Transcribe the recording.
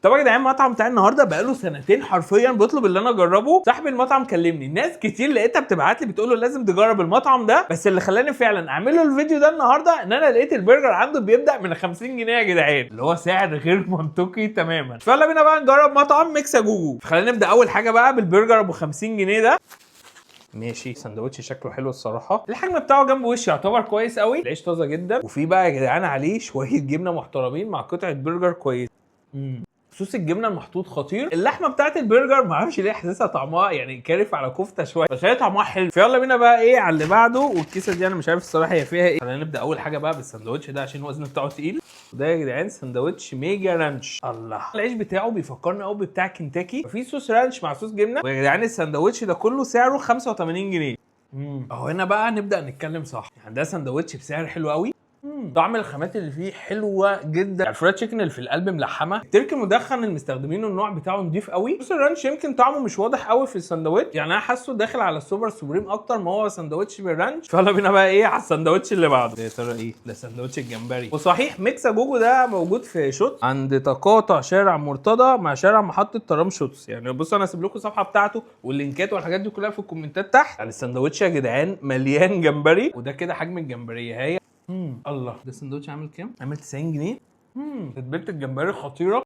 طبعا يا جدعان المطعم بتاع النهارده بقاله سنتين حرفيا بيطلب اللي انا اجربه. صاحب المطعم كلمني، ناس كتير لقيتها بتبعت لي بتقول له لازم تجرب المطعم ده، بس اللي خلاني فعلا اعمل له الفيديو ده النهارده ان انا لقيت البرجر عنده بيبدا من 50 جنيه يا جدعان، اللي هو سعر غير منطقي تماما. فيلا بينا بقى نجرب مطعم ميكسا جوجو. فخلينا نبدا اول حاجه بقى بالبرجر ابو 50 جنيه ده. ماشي، سندوتش شكله حلو الصراحه، الحجم بتاعه جنب وش يعتبر كويس قوي، العيش طازه جدا، وفي بقى يا جدعان عليه شويه جبنه محترمين مع قطعه برجر كويس. صوص الجبنه المحطوط خطير. اللحمه بتاعت البرجر ما اعرفش ليه حاسسها طعمها يعني كارف على كفته شويه، بس هي طعمها حلو. فيلا بينا بقى ايه على اللي بعده. والكيسه دي انا مش عارف الصراحه هي فيها ايه. خلينا نبدا اول حاجه بقى بالسندوتش ده عشان الوزن بتاعه تقيل. وده يا جدعان سندوتش ميجا رانش. الله، العيش بتاعه بيفكرني قوي بتاع كنتاكي، وفي صوص رانش مع صوص جبنه. ويا جدعان السندوتش ده كله سعره 85 جنيه. اهو هنا بقى نبدا نتكلم صح، يعني ده سندوتش بسعر حلو قوي. طعم الخامات اللي فيه حلوه جدا. الفرايد تشيكن اللي في القلب ملحمه، التركي المدخن اللي مستخدمينه النوع بتاعه نضيف قوي. بص الرانش يمكن طعمه مش واضح قوي في الساندوتش، يعني انا حاسه داخل على السوبر سوبريم اكتر ما هو ساندوتش بالرانش. فيلا بينا بقى ايه على الساندوتش اللي بعده. يا ترى ايه ده؟ ساندوتش الجمبري. وصحيح ميكسا جوجو ده موجود في شوت عند تقاطع شارع مرتضى مع شارع محطه ترام شوتس. يعني بصوا انا هسيب لكم الصفحه بتاعته واللينكات والحاجات دي كلها في الكومنتات تحت. يعني الساندوتش يا جدعان مليان جمبري، وده كده حجم الجمبريه هي. الله، ده السندوتش عامل كام؟ عامل 90 جنيه. تتبيله الجمبري خطيره.